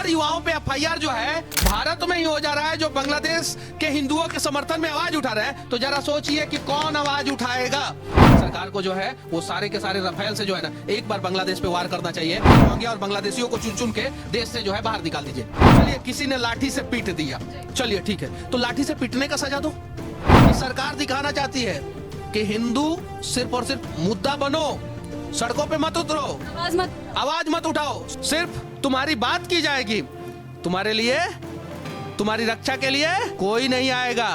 हर युवाओं पे एफआईआर जो है भारत में ही हो जा रहा है, जो बांग्लादेश के हिंदुओं के समर्थन में आवाज उठा रहे हैं। तो जरा सोचिए कि कौन आवाज उठाएगा। सरकार को जो है वो सारे के सारे रफेल से जो है ना एक बार बांग्लादेश पे वार करना चाहिए। रोहिंग्या और बांग्लादेशियों को चुन चुन के देश से जो है बाहर निकाल दीजिए। चलिए, किसी ने लाठी से पीट दिया, चलिए ठीक है, तो लाठी से पीटने का सजा दो। सरकार दिखाना चाहती है कि हिंदू सिर्फ और सिर्फ मुद्दा बनो, सड़कों पे मत उतरो, आवाज मत उठाओ, सिर्फ तुम्हारी बात की जाएगी, तुम्हारे लिए, तुम्हारी रक्षा के लिए कोई नहीं आएगा।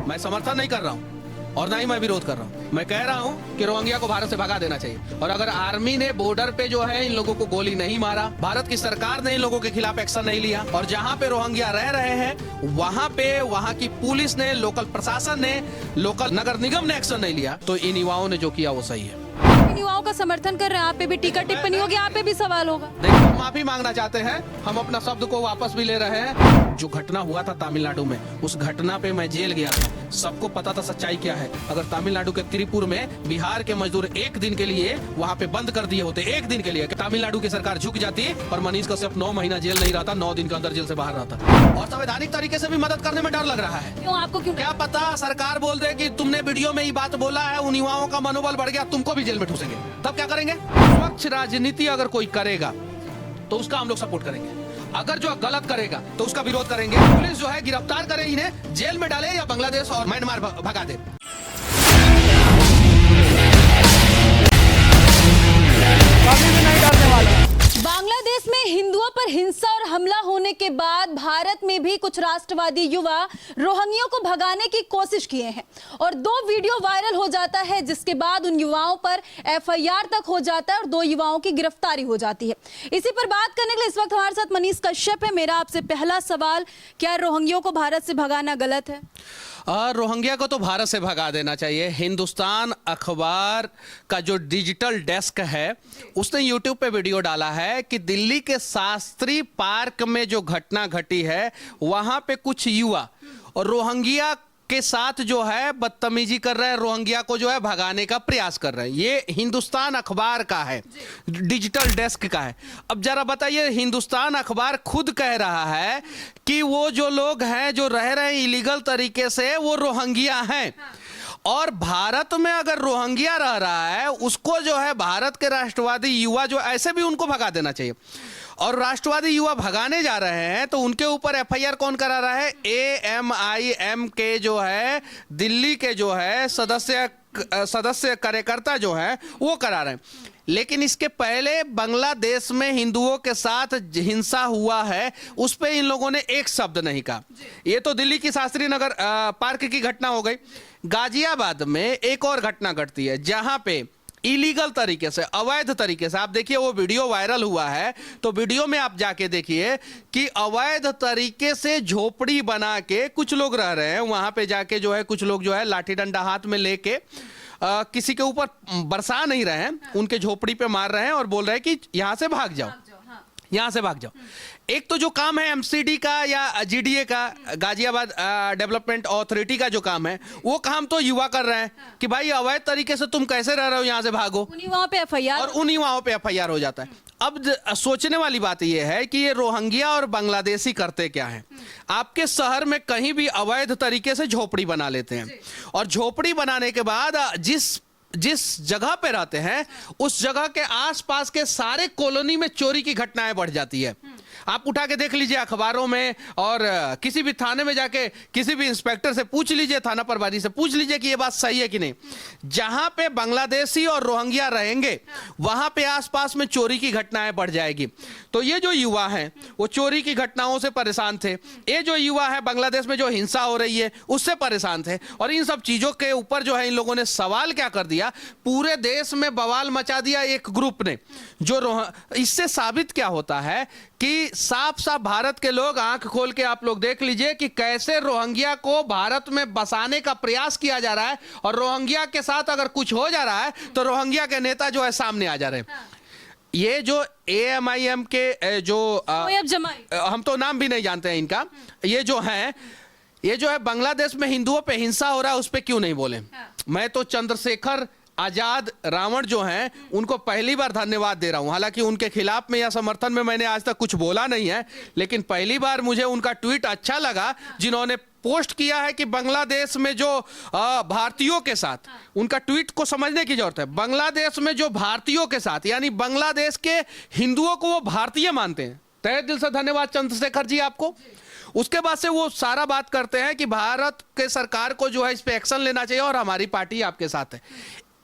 मैं समर्थन नहीं कर रहा हूं और ना ही मैं विरोध कर रहा हूं। मैं कह रहा हूं कि रोहिंग्या को भारत से भगा देना चाहिए। और अगर आर्मी ने बॉर्डर पे जो है इन लोगों को गोली नहीं मारा, भारत की सरकार ने इन लोगों के खिलाफ एक्शन नहीं लिया, और जहां पे रोहिंग्या रह रहे हैं वहां पे वहां की पुलिस ने, लोकल प्रशासन ने, लोकल नगर निगम ने एक्शन नहीं लिया, तो इन युवाओं ने जो किया वो सही है। युवाओं का समर्थन कर रहे हैं, आप पे भी टीका टिप्पणी होगी, आप पे भी सवाल होगा। देखिए, हम माफी मांगना चाहते हैं, हम अपना शब्द को वापस भी ले रहे हैं। जो घटना हुआ था तमिलनाडु में, उस घटना पे मैं जेल गया था, सबको पता था सच्चाई क्या है। अगर तमिलनाडु के त्रिपुर में बिहार के मजदूर एक दिन के लिए वहाँ पे बंद कर दिए होते, एक दिन के लिए, तमिलनाडु की सरकार झुक जाती और मनीष कश्यप 9 महीना जेल नहीं रहता, 9 दिन के अंदर जेल से बाहर रहता। और संवैधानिक तरीके से भी मदद करने में डर लग रहा है। क्यों? आपको क्यों? क्या पता सरकार बोल दे कि तुमने वीडियो में ये बात बोला है, उन युवाओं का मनोबल बढ़ गया, तुमको भी जेल में ठूसेंगे, तब क्या करेंगे? स्वच्छ राजनीति अगर कोई करेगा तो उसका हम लोग सपोर्ट करेंगे, अगर जो गलत करेगा तो उसका विरोध करेंगे। पुलिस जो है गिरफ्तार करे, इन्हें जेल में डाले या बांग्लादेश और म्यांमार भगा दे। बांग्लादेश में हिंदुओं पर हिंसा और हमला होने के बाद भारत में भी कुछ राष्ट्रवादी युवा रोहिंग्याओं को भगाने की कोशिश किए हैं और 2 वीडियो वायरल हो जाता है, जिसके बाद उन युवाओं पर एफआईआर तक हो जाता है और 2 युवाओं की गिरफ्तारी हो जाती है। इसी पर बात करने के लिए इस वक्त हमारे साथ मनीष कश्यप है। मेरा आपसे पहला सवाल, क्या रोहिंग्याओं को भारत से भगाना गलत है? रोहिंग्या को तो भारत से भगा देना चाहिए। हिंदुस्तान अखबार का जो डिजिटल डेस्क है उसने यूट्यूब पे वीडियो डाला है कि दिल्ली के शास्त्री पार्क में जो घटना घटी है वहां पे कुछ युवा और रोहिंग्या के साथ जो है बदतमीजी कर रहे हैं, रोहिंग्या को जो है भगाने का प्रयास कर रहे हैं। ये हिंदुस्तान अखबार का है, डिजिटल डेस्क का है। अब जरा बताइए, हिंदुस्तान अखबार खुद कह रहा है कि वो जो लोग हैं जो रह रहे हैं इलीगल तरीके से, वो रोहिंग्या हैं। और भारत में अगर रोहिंग्या रह रहा है उसको जो है भारत के राष्ट्रवादी युवा जो ऐसे भी उनको भगा देना चाहिए। और राष्ट्रवादी युवा भगाने जा रहे हैं तो उनके ऊपर एफआईआर कौन करा रहा है? एएमआईएम के जो है दिल्ली के जो है सदस्य कार्यकर्ता जो है वो करा रहे हैं। लेकिन इसके पहले बांग्लादेश में हिंदुओं के साथ हिंसा हुआ है, उस पे इन लोगों ने एक शब्द नहीं कहा। ये तो दिल्ली की शास्त्री नगर पार्क की घटना हो गई। गाजियाबाद में एक और घटना घटती है जहां पे इलीगल तरीके से, अवैध तरीके से, आप देखिए वो वीडियो वायरल हुआ है, तो वीडियो में आप जाके देखिए कि अवैध तरीके से झोपड़ी बना के कुछ लोग रह रहे हैं। वहां पे जाके जो है कुछ लोग जो है लाठी डंडा हाथ में लेके किसी के ऊपर बरसा नहीं रहे हैं, उनके झोपड़ी पे मार रहे हैं और बोल रहे हैं कि यहां से भाग जाओ, यहां से भाग जाओ। एक तो जो काम है एमसीडी का या जीडीए का, गाजियाबाद डेवलपमेंट अथॉरिटी का जो काम है, वो काम तो युवा कर रहे हैं कि भाई अवैध तरीके से तुम कैसे रह रहे हो, यहां से भागो। उन युवाओं पे एफआईआर, और उन युवाओं पे एफआईआर हो जाता है। अब सोचने वाली बात यह है कि ये रोहिंग्या और बांग्लादेशी करते क्या है? आपके शहर में कहीं भी अवैध तरीके से झोपड़ी बना लेते हैं और झोपड़ी बनाने के बाद जिस जगह पे रहते हैं उस जगह के आसपास के सारे कॉलोनी में चोरी की घटनाएं बढ़ जाती है। आप उठा के देख लीजिए अखबारों में, और किसी भी थाने में जाके किसी भी इंस्पेक्टर से पूछ लीजिए, थाना प्रभारी से पूछ लीजिए कि ये बात सही है कि नहीं। जहां पे बांग्लादेशी और रोहिंग्या रहेंगे वहां पे आसपास में चोरी की घटनाएं बढ़ जाएगी। तो ये जो युवा हैं वो चोरी की घटनाओं से परेशान थे, ये जो युवा है बांग्लादेश में जो हिंसा हो रही है उससे परेशान थे, और इन सब चीजों के ऊपर जो है इन लोगों ने सवाल क्या कर दिया, पूरे देश में बवाल मचा दिया एक ग्रुप ने। जो इससे साबित क्या होता है कि साफ साफ भारत के लोग आंख खोल के आप लोग देख लीजिए कि कैसे रोहिंग्या को भारत में बसाने का प्रयास किया जा रहा है, और रोहिंग्या के साथ अगर कुछ हो जा रहा है तो रोहिंग्या के नेता जो है सामने आ जा रहे हैं। ये जो एएमआईएम के जो हम तो नाम भी नहीं जानते हैं इनका, ये जो है बांग्लादेश में हिंदुओं पे हिंसा हो रहा है उस पर क्यों नहीं बोले? मैं तो चंद्रशेखर आजाद रावण जो हैं उनको पहली बार धन्यवाद दे रहा हूं। हालांकि उनके खिलाफ में या समर्थन में मैंने आज तक कुछ बोला नहीं है, लेकिन पहली बार मुझे उनका ट्वीट अच्छा लगा जिन्होंने पोस्ट किया है कि बांग्लादेश में जो भारतीयों के साथ, उनका ट्वीट को समझने की जरूरत है, बांग्लादेश में जो भारतीयों के साथ यानी बांग्लादेश के हिंदुओं को वो भारतीय मानते हैं। तहे दिल से धन्यवाद चंद्रशेखर जी आपको। उसके बाद से वो सारा बात करते हैं कि भारत के सरकार को जो है इस पे एक्शन लेना चाहिए और हमारी पार्टी आपके साथ है।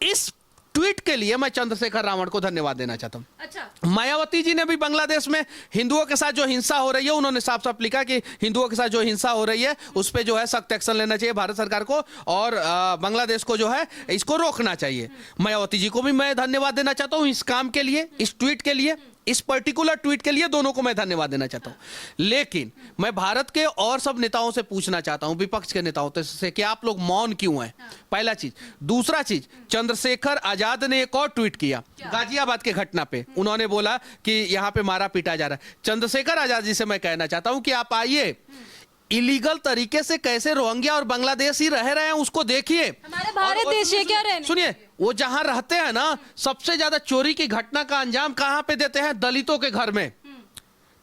इस ट्वीट के लिए मैं चंद्रशेखर रावण को धन्यवाद देना चाहता हूं। अच्छा, मायावती जी ने भी बांग्लादेश में हिंदुओं के साथ जो हिंसा हो रही है, उन्होंने साफ साफ लिखा कि हिंदुओं के साथ जो हिंसा हो रही है उस पे जो है सख्त एक्शन लेना चाहिए भारत सरकार को और बांग्लादेश को जो है इसको रोकना चाहिए। मायावती जी को भी मैं धन्यवाद देना चाहता हूं इस काम के लिए, इस ट्वीट के लिए, इस पर्टिकुलर ट्वीट के लिए दोनों को मैं धन्यवाद देना चाहता हूं। लेकिन मैं भारत के और सब नेताओं से पूछना चाहता हूं, विपक्ष के नेताओं से, कि आप लोग मौन क्यों हैं? पहला चीज। दूसरा चीज, चंद्रशेखर आजाद ने एक और ट्वीट किया गाजियाबाद के घटना पे। उन्होंने बोला कि यहां पे मारा पीटा जा रहा है। चंद्रशेखर आजाद जी से मैं कहना चाहता हूं कि आप आइए, इलीगल तरीके से कैसे रोहिंग्या और बांग्लादेशी रह रहे हैं उसको देखिए। हमारे भारत देश ये क्या रहने? सुनिए, वो जहां रहते हैं ना, सबसे ज्यादा चोरी की घटना का अंजाम कहां पे देते हैं? दलितों के घर में,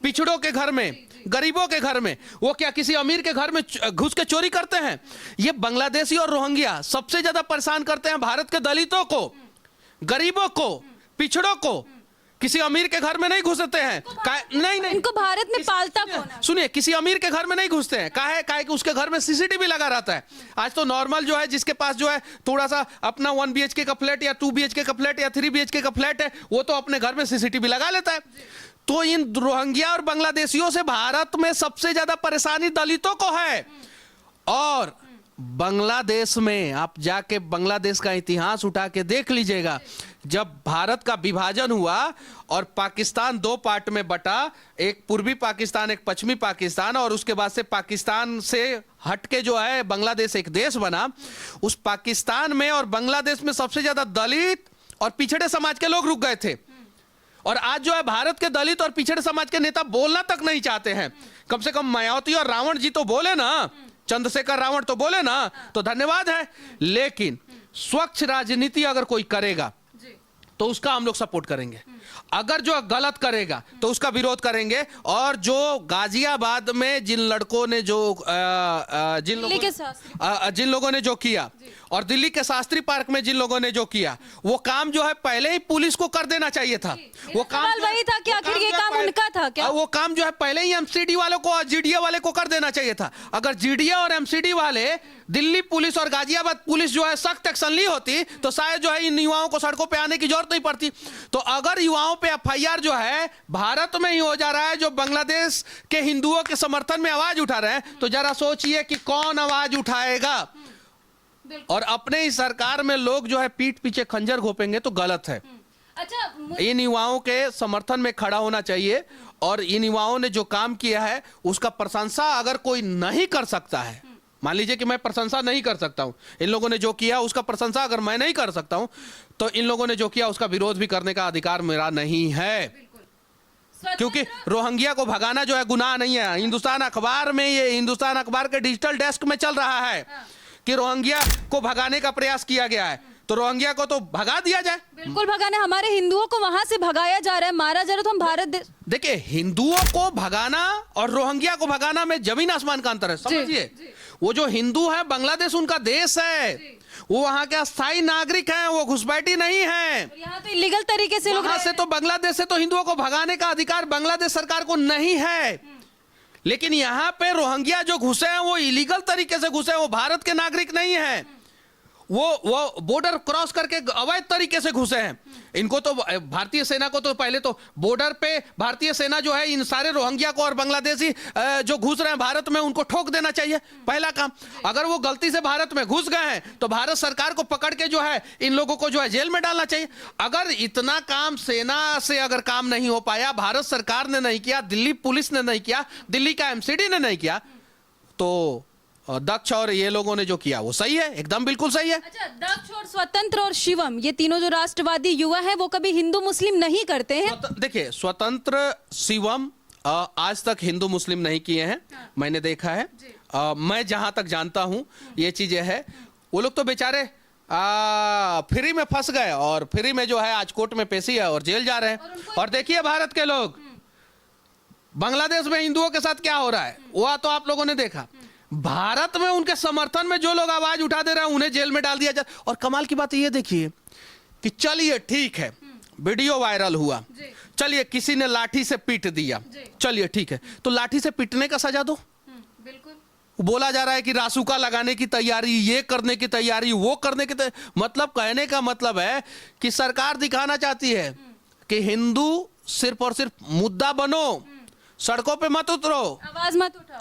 पिछड़ों के घर में, गरीबों के घर में। वो क्या किसी अमीर के घर में घुस के चोरी करते हैं? ये बांग्लादेशी और रोहिंग्या सबसे ज्यादा परेशान करते हैं भारत के दलितों को, गरीबों को, पिछड़ों को। किसी अमीर के घर में नहीं घुसते हैं। नहीं, इनको भारत में पालता कौन है? सुनिए, किसी अमीर के घर में नहीं घुसते हैं। काहे कि उसके घर में सीसीटीवी लगा रहता है। आज तो नॉर्मल जो है, जिसके पास जो है थोड़ा सा अपना 1 BHK का फ्लैट या 2 BHK का फ्लैट या 3 BHK का फ्लैट है, वो तो अपने घर में सीसीटीवी लगा लेता है। तो इन रोहिंग्या और बांग्लादेशियों से भारत में सबसे ज्यादा परेशानी दलितों को है। और बांग्लादेश में आप जाके बांग्लादेश का इतिहास उठा के देख लीजिएगा। जब भारत का विभाजन हुआ और पाकिस्तान 2 पार्ट में बटा, एक पूर्वी पाकिस्तान, एक पश्चिमी पाकिस्तान, और उसके बाद से पाकिस्तान से हटके जो है बांग्लादेश एक देश बना। उस पाकिस्तान में और बांग्लादेश में सबसे ज्यादा दलित और पिछड़े समाज के लोग रुक गए थे। और आज जो है भारत के दलित और पिछड़े समाज के नेता बोलना तक नहीं चाहते हैं। कम से कम मायावती और रावण जी तो बोले ना, चंद्रशेखर रावण तो बोले ना, तो धन्यवाद है। लेकिन स्वच्छ राजनीति अगर कोई करेगा तो उसका हम लोग सपोर्ट करेंगे, अगर जो गलत करेगा तो उसका विरोध करेंगे। और जो गाजियाबाद में जिन लड़कों ने जो जिन लोगों ने जो किया, और दिल्ली के शास्त्री पार्क में जिन लोगों ने जो किया, वो काम जो है पहले ही पुलिस को कर देना चाहिए था। वो काम वही था कि आखिर ये काम उनका था क्या? वो काम जो है पहले ही एमसीडी वालों को और जीडीए वाले को कर देना चाहिए था। अगर जीडीए और एमसीडी वाले, दिल्ली पुलिस और गाजियाबाद पुलिस जो है सख्त एक्शन ली होती तो शायद जो है इन युवाओं को सड़कों पे आने की जरूरत नहीं पड़ती। तो अगर युवाओं पे एफआईआर जो है भारत में ही हो जा रहा है, जो बांग्लादेश के हिंदुओं के समर्थन में आवाज उठा रहे हैं, तो जरा सोचिए कि कौन आवाज उठाएगा। और अपने ही सरकार में लोग जो है पीठ पीछे खंजर घोपेंगे तो गलत है। अच्छा, इन युवाओं के समर्थन में खड़ा होना चाहिए। और इन युवाओं ने जो काम किया है उसका प्रशंसा अगर कोई नहीं कर सकता है, मान लीजिए कि मैं प्रशंसा नहीं कर सकता हूं, इन लोगों ने जो किया उसका प्रशंसा अगर मैं नहीं कर सकता हूं, तो इन लोगों ने जो किया उसका विरोध भी करने का अधिकार मेरा नहीं है। क्योंकि रोहिंग्या को भगाना जो है गुनाह नहीं है। हिंदुस्तान अखबार में, ये हिंदुस्तान अखबार के डिजिटल डेस्क में चल रहा है कि रोहिंग्या को भगाने का प्रयास किया गया है, तो रोहिंग्या को तो भगा दिया जाए। बिल्कुल भगाने, हमारे हिंदुओं को वहां से भगाया जा रहा है, मारा जा रहा है, तो हम भारत देश। देखिए, हिंदुओं को भगाना और रोहिंग्या को भगाना में जमीन आसमान का अंतर है, समझिए। वो जो हिंदू है, बांग्लादेश उनका देश है, वो वहां के अस्थायी नागरिक हैं, वो घुसपैठी नहीं है। यहाँ तो इलीगल तरीके से लोग से तो बांग्लादेश से तो हिंदुओं को भगाने का अधिकार बांग्लादेश सरकार को नहीं है। लेकिन यहाँ पे रोहिंग्या जो घुसे हैं वो इलीगल तरीके से घुसे हैं, वो भारत के नागरिक नहीं है। वो बॉर्डर क्रॉस करके अवैध तरीके से घुसे हैं। इनको तो भारतीय सेना को तो पहले तो बॉर्डर पे भारतीय सेना जो है इन सारे रोहिंग्या को और बांग्लादेशी जो घुस रहे हैं भारत में उनको ठोक देना चाहिए, पहला काम। अगर वो गलती से भारत में घुस गए हैं तो भारत सरकार को पकड़ के जो है इन लोगों को जो है जेल में डालना चाहिए। अगर इतना काम सेना से अगर काम नहीं हो पाया, भारत सरकार ने नहीं किया, दिल्ली पुलिस ने नहीं किया, दिल्ली का एमसीडी ने नहीं किया, तो दक्ष और ये लोगों ने जो किया वो सही है, एकदम बिल्कुल सही है। अच्छा, दक्ष और स्वतंत्र और शिवम, ये तीनों जो राष्ट्रवादी युवा हैं वो कभी हिंदू मुस्लिम नहीं करते हैं। देखिए, स्वतंत्र, शिवम आज तक हिंदू मुस्लिम नहीं किए हैं, मैंने देखा है। मैं जहां तक जानता हूं ये चीजें है। वो लोग तो बेचारे फ्री में फंस गए और फ्री में जो है आज कोर्ट में पेशी है और जेल जा रहे हैं। और देखिए भारत के लोग, बांग्लादेश में हिंदुओं के साथ क्या हो रहा है वह तो आप लोगों ने देखा। भारत में उनके समर्थन में जो लोग आवाज उठा दे रहे हैं उन्हें जेल में डाल दिया जाए। और कमाल की बात ये देखिए कि चलिए ठीक है, वीडियो वायरल हुआ, चलिए किसी ने लाठी से पीट दिया, चलिए ठीक है, तो लाठी से पीटने का सजा दो। बिल्कुल बोला जा रहा है कि रासुका लगाने की तैयारी, ये करने की तैयारी, वो करने की तैयारी। मतलब कहने का मतलब है कि सरकार दिखाना चाहती है कि हिंदू सिर्फ और सिर्फ मुद्दा बनो, सड़कों पे मत उतरो,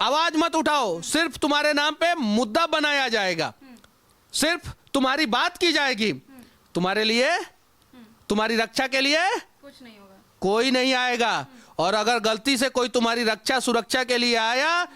आवाज मत उठाओ, सिर्फ तुम्हारे नाम पे मुद्दा बनाया जाएगा, सिर्फ तुम्हारी बात की जाएगी, तुम्हारे लिए, तुम्हारी रक्षा के लिए कुछ नहीं होगा, कोई नहीं आएगा। और अगर गलती से कोई तुम्हारी रक्षा सुरक्षा के लिए आया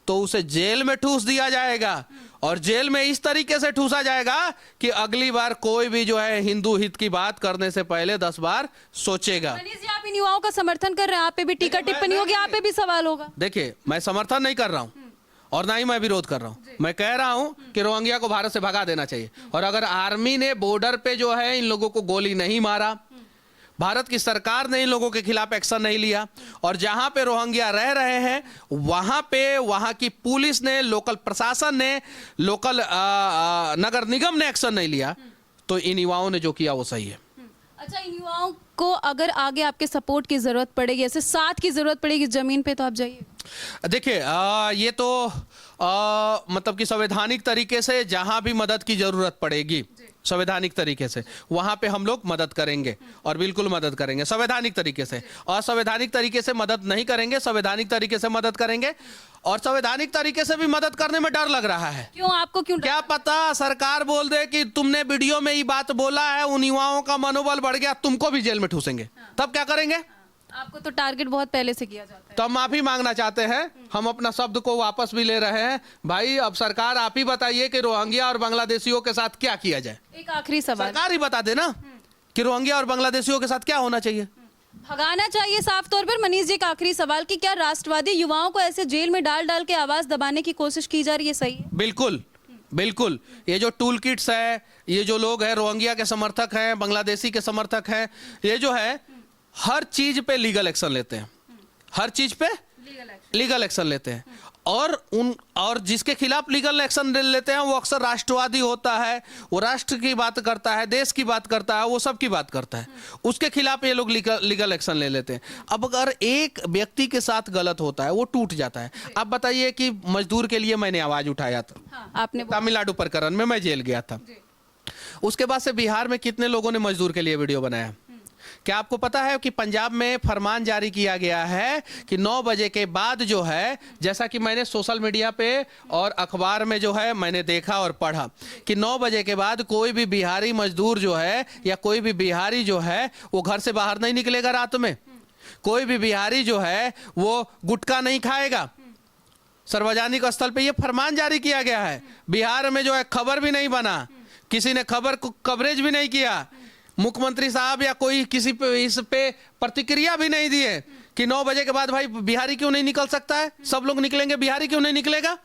तो उसे जेल में ठूस दिया जाएगा। और जेल में इस तरीके से ठूसा जाएगा कि अगली बार कोई भी जो है हिंदू हित की बात करने से पहले 10 बार सोचेगा। मनीष जी, आप इन युवाओं का समर्थन कर रहे हैं, आप पे भी टीका टिप्पणी होगी, आप पे भी सवाल होगा। देखिए, मैं समर्थन नहीं कर रहा हूं और ना ही मैं विरोध कर रहा हूं। मैं कह रहा हूं कि रोहिंग्या को भारत से भगा देना चाहिए। और अगर आर्मी ने बॉर्डर पे जो है इन लोगों को गोली नहीं मारा, भारत की सरकार ने इन लोगों के खिलाफ एक्शन नहीं लिया, और जहां पे रोहिंग्या रह रहे हैं वहां पे वहां की पुलिस ने, लोकल प्रशासन ने, लोकल नगर निगम ने एक्शन नहीं लिया, तो इन युवाओं ने जो किया वो सही है। अच्छा, इन युवाओं को अगर आगे आपके सपोर्ट की जरूरत पड़ेगी, ऐसे साथ की जरूरत पड़ेगी जमीन पे, तो आप जाइए। देखिए, ये तो मतलब कि संवैधानिक तरीके से जहां भी मदद की जरूरत पड़ेगी, संवैधानिक तरीके से वहां पे हम लोग मदद करेंगे, और बिल्कुल मदद करेंगे संवैधानिक तरीके से। असंवैधानिक तरीके से मदद नहीं करेंगे, संवैधानिक तरीके से मदद करेंगे। और संवैधानिक तरीके से भी मदद करने में डर लग रहा है। क्यों, आपको क्यों? क्या पता सरकार बोल दे कि तुमने वीडियो में ये बात बोला है, उन युवाओं का मनोबल बढ़ गया, तुमको भी जेल में ठूसेंगे, तब क्या करेंगे? आपको तो टारगेट बहुत पहले से किया जाता है। तो हम माफी मांगना चाहते हैं, हम अपना शब्द को वापस भी ले रहे हैं। भाई, अब सरकार आप ही बताइए कि रोहिंग्या और बांग्लादेशियों के साथ क्या किया जाए। एक आखिरी सवाल, सरकार ही बता दे ना कि रोहिंग्या और बांग्लादेशियों के साथ क्या होना चाहिए। भगाना चाहिए साफ तौर पर। मनीष जी, एक आखिरी सवाल कि क्या राष्ट्रवादी युवाओं को ऐसे जेल में डाल डाल के आवाज दबाने की कोशिश की जा रही है, सही है? बिल्कुल बिल्कुल। ये जो टूल किट्स है, ये जो लोग हैं रोहिंग्या के समर्थक हैं, बांग्लादेशी के समर्थक हैं, ये जो है हर चीज पे लीगल एक्शन लेते हैं, हर चीज पे लीगल एक्शन लेते हैं। और जिसके खिलाफ लीगल एक्शन लेते हैं वो अक्सर राष्ट्रवादी होता है, वो राष्ट्र की बात करता है, देश की बात करता है, वो सब की बात करता है, उसके खिलाफ ये लोग लीगल एक्शन ले लेते हैं। अब अगर एक व्यक्ति के साथ गलत होता है, वो टूट जाता है। आप बताइए कि मजदूर के लिए मैंने आवाज उठाया था, आपने तमिलनाडु प्रकरण में मैं जेल गया था, उसके बाद से बिहार में कितने लोगों ने मजदूर के लिए वीडियो बनाया? क्या आपको पता है कि पंजाब में फरमान जारी किया गया है कि 9 बजे के बाद जो है, जैसा कि मैंने सोशल मीडिया पे और अखबार में जो है मैंने देखा और पढ़ा कि 9 बजे के बाद कोई भी बिहारी मजदूर जो है या कोई भी बिहारी जो है वो घर से बाहर नहीं निकलेगा रात में, कोई भी बिहारी जो है वो गुटखा नहीं खाएगा। सार्वजनिक स्थल पे ये फरमान जारी किया गया है। बिहार में जो है खबर भी नहीं बना, किसी ने खबर को कवरेज भी नहीं किया, मुख्यमंत्री साहब या कोई किसी पे इस पे प्रतिक्रिया भी नहीं दिए कि 9 बजे के बाद भाई बिहारी क्यों नहीं निकल सकता है, सब लोग निकलेंगे, बिहारी क्यों नहीं निकलेगा।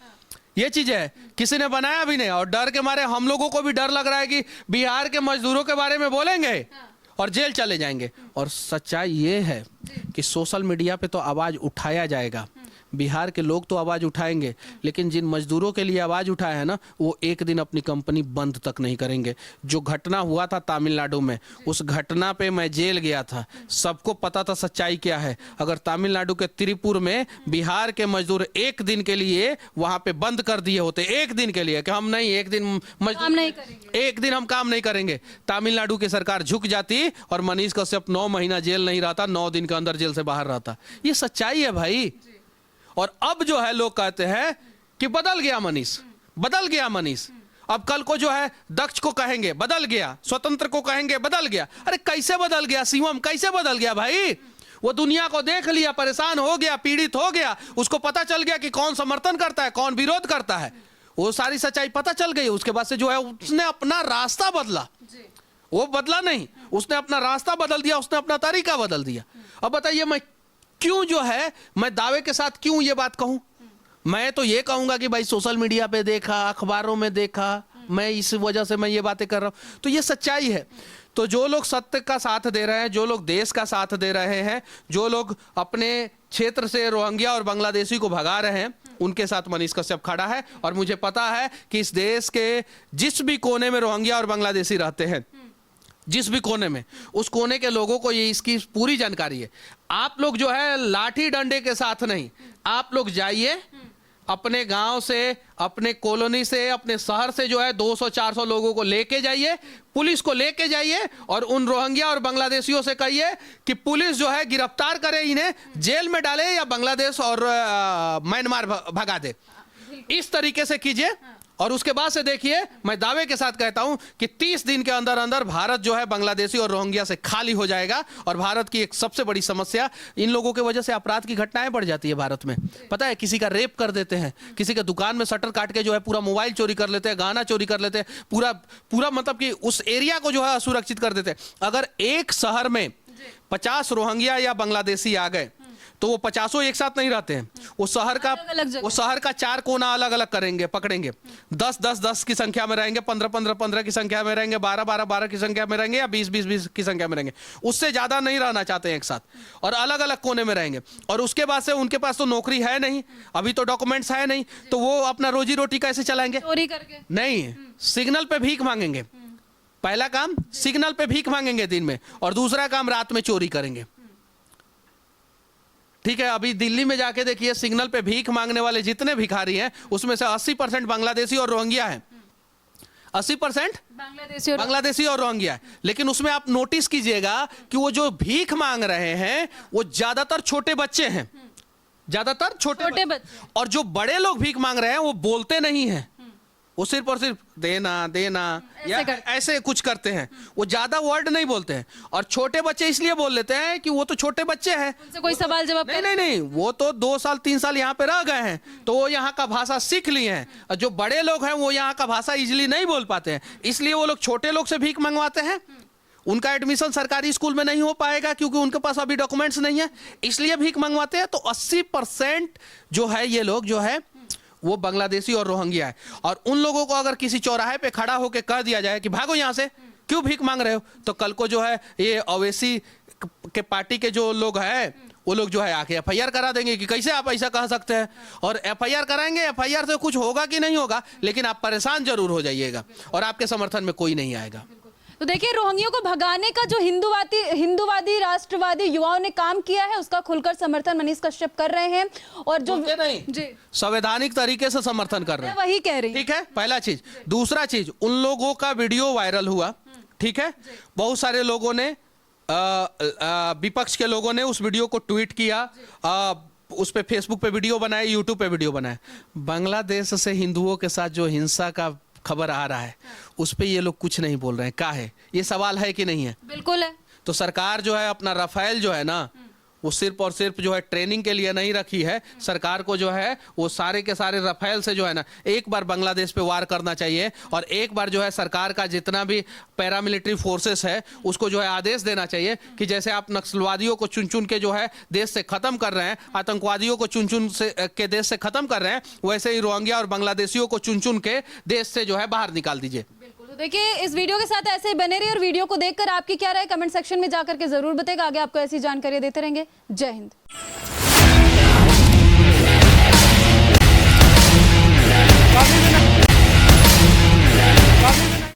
ये चीज है, किसी ने बनाया भी नहीं। और डर के मारे हम लोगों को भी डर लग रहा है कि बिहार के मजदूरों के बारे में बोलेंगे और जेल चले जाएंगे। और सच्चाई ये है कि सोशल मीडिया पे तो आवाज उठाया जाएगा, बिहार के लोग तो आवाज उठाएंगे, लेकिन जिन मजदूरों के लिए आवाज उठाया है ना, वो एक दिन अपनी कंपनी बंद तक नहीं करेंगे। जो घटना हुआ था तमिलनाडु में, उस घटना पे मैं जेल गया था, सबको पता था सच्चाई क्या है। अगर तमिलनाडु के त्रिपुर में बिहार के मजदूर एक दिन के लिए वहां पे बंद कर दिए होते, एक दिन के लिए, कि हम नहीं, एक दिन मजदूर नहीं करेंगे, एक दिन हम काम नहीं करेंगे, तमिलनाडु की सरकार झुक जाती और मनीष कश्यप 9 महीना जेल नहीं रहता, 9 दिन के अंदर जेल से बाहर रहता। ये सच्चाई है भाई। और अब जो है लोग कहते हैं कि बदल गया मनीष, बदल गया मनीष। अब कल को जो है दक्ष को कहेंगे बदल गया, स्वतंत्र को कहेंगे बदल गया। अरे कैसे बदल गया शिवम, कैसे बदल गया भाई? वो दुनिया को देख लिया, परेशान हो गया, पीड़ित हो गया, उसको पता चल गया कि कौन समर्थन करता है, कौन विरोध करता है, वो सारी सच्चाई पता चल गई। उसके बाद से जो है उसने अपना रास्ता बदला, वो बदला नहीं, उसने अपना रास्ता बदल दिया, उसने अपना तरीका बदल दिया। अब बताइए मैं क्यों जो है, मैं दावे के साथ क्यों ये बात कहूं? मैं तो ये कहूंगा कि भाई सोशल मीडिया पे देखा, अखबारों में देखा, मैं इस वजह से मैं ये बातें कर रहा हूं। तो ये सच्चाई है। तो जो लोग सत्य का साथ दे रहे हैं, जो लोग देश का साथ दे रहे हैं, जो लोग अपने क्षेत्र से रोहिंग्या और बांग्लादेशी को भगा रहे हैं, उनके साथ मनीष कश्यप खड़ा है। और मुझे पता है कि इस देश के जिस भी कोने में रोहिंग्या और बांग्लादेशी रहते हैं, जिस भी कोने में, उस कोने के लोगों को ये इसकी पूरी जानकारी है। आप लोग जो है लाठी डंडे के साथ नहीं, आप लोग जाइए अपने गांव से, अपने कॉलोनी से, अपने शहर से जो है 200-400 लोगों को लेके जाइए, पुलिस को लेके जाइए और उन रोहिंग्या और बांग्लादेशियों से कहिए कि पुलिस जो है गिरफ्तार करे, इन्हें जेल में डाले या बांग्लादेश और म्यांमार भगा दे। इस तरीके से कीजिए और उसके बाद से देखिए, मैं दावे के साथ कहता हूं कि 30 दिन के अंदर अंदर भारत जो है बांग्लादेशी और रोहिंग्या से खाली हो जाएगा। और भारत की एक सबसे बड़ी समस्या, इन लोगों की वजह से अपराध की घटनाएं बढ़ जाती है भारत में। पता है, किसी का रेप कर देते हैं, किसी के दुकान में शटर काट के जो है पूरा मोबाइल चोरी कर लेते हैं, गहना चोरी कर लेते हैं, पूरा मतलब कि उस एरिया को जो है असुरक्षित कर देते हैं। अगर एक शहर में 50 रोहिंग्या या बांग्लादेशी आ गए तो वो 50 एक साथ नहीं रहते हैं। वो शहर का 4 कोना अलग अलग करेंगे, पकड़ेंगे। 10 की संख्या में रहेंगे, 15 की संख्या में रहेंगे, 12 की संख्या में रहेंगे या 20 की संख्या में रहेंगे। उससे ज्यादा नहीं रहना चाहते हैं एक साथ, और अलग अलग कोने में रहेंगे। और उसके बाद से उनके पास तो नौकरी है नहीं, अभी तो डॉक्यूमेंट्स है नहीं, तो वो अपना रोजी रोटी कैसे चलाएंगे? चोरी करके नहीं, सिग्नल पे भीख मांगेंगे। पहला काम सिग्नल पे भीख मांगेंगे दिन में, और दूसरा काम रात में चोरी करेंगे। ठीक है, अभी दिल्ली में जाके देखिए, सिग्नल पे भीख मांगने वाले जितने भिखारी हैं उसमें से 80% बांग्लादेशी और रोहिंग्या हैं। 80% बांग्लादेशी और रोहिंग्या। लेकिन उसमें आप नोटिस कीजिएगा कि वो जो भीख मांग रहे हैं वो ज्यादातर छोटे बच्चे हैं, ज्यादातर छोटे बच्चे। और जो बड़े लोग भीख मांग रहे हैं वो बोलते नहीं हैं, वो सिर्फ और सिर्फ देना देना या ऐसे कुछ करते हैं, वो ज्यादा वर्ड नहीं बोलते हैं। और छोटे बच्चे इसलिए बोल लेते हैं कि वो तो छोटे बच्चे हैं, उनसे कोई सवाल जवाब नहीं, वो तो 2 साल 3 साल यहाँ पे रह गए हैं, तो वो यहाँ का भाषा सीख लिए हैं। और जो बड़े लोग हैं वो यहाँ का भाषा इजिली नहीं बोल पाते हैं, इसलिए वो लोग छोटे लोग से भीख मंगवाते हैं। उनका एडमिशन सरकारी स्कूल में नहीं हो पाएगा क्योंकि उनके पास अभी डॉक्यूमेंट्स नहीं है, इसलिए भीख मंगवाते हैं। तो 80% जो है ये लोग जो है वो बांग्लादेशी और रोहिंग्या है। और उन लोगों को अगर किसी चौराहे पे खड़ा होकर कह दिया जाए कि भागो यहाँ से, क्यों भीख मांग रहे हो, तो कल को जो है ये ओवैसी के पार्टी के जो लोग हैं वो लोग जो है आके FIR करा देंगे कि कैसे आप ऐसा कह सकते हैं। और FIR कराएंगे, FIR से कुछ होगा कि नहीं होगा, लेकिन आप परेशान जरूर हो जाइएगा और आपके समर्थन में कोई नहीं आएगा। तो देखिए, रोहिंग्या को भगाने का जो हिंदूवादी राष्ट्रवादी युवाओं ने काम किया है उसका खुलकर समर्थन मनीष कश्यप कर रहे हैं। और जो नहीं, संवैधानिक तरीके से समर्थन कर रहे हैं, वही कह रही हैं। ठीक है, पहला चीज। दूसरा चीज, उन लोगों का वीडियो वायरल हुआ, ठीक है, बहुत सारे लोगों ने, विपक्ष के लोगों ने उस वीडियो को ट्वीट किया, उस पे फेसबुक पे वीडियो बनाए, यूट्यूब पे वीडियो बनाए। बांग्लादेश से हिंदुओं के साथ जो हिंसा का खबर आ रहा है उस पे ये लोग कुछ नहीं बोल रहे हैं। क्या है ये? सवाल है कि नहीं है? बिल्कुल है। तो सरकार जो है अपना राफेल जो है ना, वो सिर्फ और सिर्फ जो है ट्रेनिंग के लिए नहीं रखी है। सरकार को जो है वो सारे के सारे राफेल से जो है ना एक बार बांग्लादेश पे वार करना चाहिए, और एक बार जो है सरकार का जितना भी पैरामिलिट्री फोर्सेस है उसको जो है आदेश देना चाहिए कि जैसे आप नक्सलवादियों को चुन चुन के जो है देश से खत्म कर रहे हैं, आतंकवादियों को चुन चुन के देश से खत्म कर रहे हैं, वैसे ही रोहिंग्या और बांग्लादेशियों को चुन चुन के देश से जो है बाहर निकाल दीजिए। तो देखिए, इस वीडियो के साथ ऐसे बने रहिए और वीडियो को देखकर आपकी क्या राय कमेंट सेक्शन में जाकर के जरूर बताइएगा। आगे आपको ऐसी जानकारी देते रहेंगे। जय हिंद।